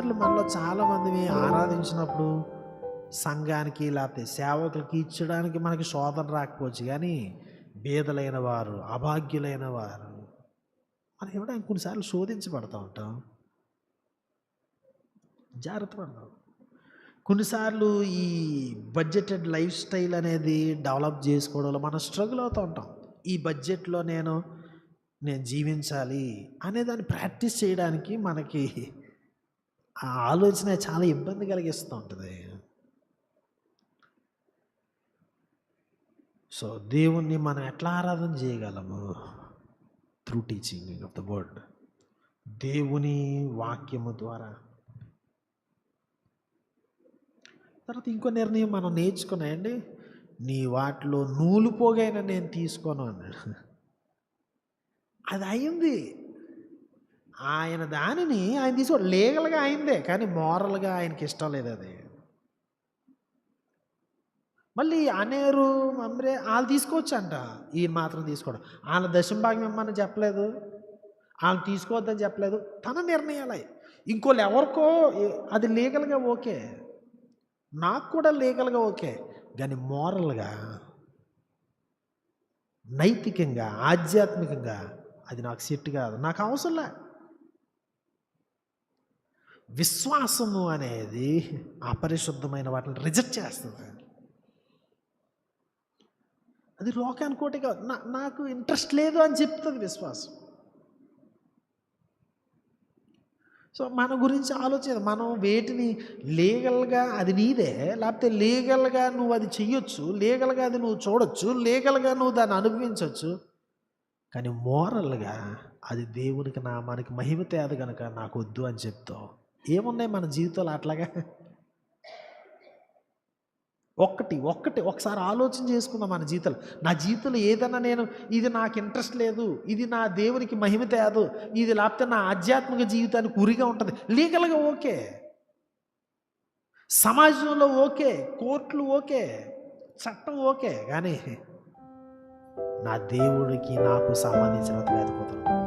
కొన్నిసార్లు మనలో చాలామంది ఆరాధించినప్పుడు సంఘానికి లేకపోతే సేవకులకి ఇచ్చడానికి మనకి శోధన రాకపోవచ్చు, కానీ బీదలైన వారు, అభాగ్యులైన వారు మనం ఇవ్వడానికి కొన్నిసార్లు శోధించబడతా ఉంటాం. జాగ్రత్త పడతాం. కొన్నిసార్లు ఈ బడ్జెటెడ్ లైఫ్ స్టైల్ అనేది డెవలప్ చేసుకోవడంలో మనం స్ట్రగుల్ అవుతూ ఉంటాం. ఈ బడ్జెట్లో నేను జీవించాలి అనేదాన్ని ప్రాక్టీస్ చేయడానికి మనకి ఆ ఆలోచన చాలా ఇబ్బంది కలిగిస్తూ ఉంటుంది. సో దేవుణ్ణి మనం ఎట్లా ఆరాధన చేయగలము? Through teaching of the word, దేవుని వాక్యము ద్వారా. తర్వాత ఇంకో నిర్ణయం మనం నేర్చుకున్నాయండి, నీ వాటిలో నూలు పోగైనా నేను తీసుకోను అన్నాడు. అది అయింది, ఆయన దానిని ఆయన తీసుకో, లీగల్గా అయిందే, కానీ మోరల్గా ఆయనకి ఇష్టం లేదు అది. మళ్ళీ అనేరు మమ్రే వాళ్ళు తీసుకోవచ్చంట, ఈయన మాత్రం తీసుకోవడం. వాళ్ళ దశంభాగం ఇమ్మని చెప్పలేదు, వాళ్ళు తీసుకోవద్దని చెప్పలేదు, తన నిర్ణయాలు. ఇంకోళ్ళు ఎవరికో అది లీగల్గా ఓకే, నాకు కూడా లీగల్గా ఓకే, కానీ మోరల్గా, నైతికంగా, ఆధ్యాత్మికంగా అది నాకు సెట్ కాదు, నాకు అవసరంలే. విశ్వాసము అనేది అపరిశుద్ధమైన వాటిని రిజెక్ట్ చేస్తుంది. అది లోకానుకోటి కాదు, నాకు ఇంట్రెస్ట్ లేదు అని చెప్తుంది విశ్వాసం. సో మన గురించి ఆలోచన, మనం వేటిని లీగల్గా అది నీదే, లేకపోతే లీగల్గా నువ్వు అది చెయ్యొచ్చు, లీగల్గా అది నువ్వు చూడొచ్చు, లీగల్గా నువ్వు దాన్ని అనుభవించవచ్చు, కానీ మోరల్గా అది దేవునికి నామానికి మహిమ తేదు కనుక నాకు వద్దు అని చెప్తావు. ఏమున్నాయి మన జీవితంలో అట్లాగా? ఒకసారి ఆలోచన చేసుకుందాం మన జీవితంలో. నా జీవితంలో ఏదన్నా నేను ఇది నాకు ఇంట్రెస్ట్ లేదు, ఇది నా దేవునికి మహిమ తేదు, ఇది లేకపోతే నా ఆధ్యాత్మిక జీవితానికి ఉరిగా ఉంటుంది, లీగల్గా ఓకే, సమాజంలో ఓకే, కోర్టులు ఓకే, చట్టం ఓకే, కానీ నా దేవుడికి నాకు సంబంధించినంత లేకపోతాను.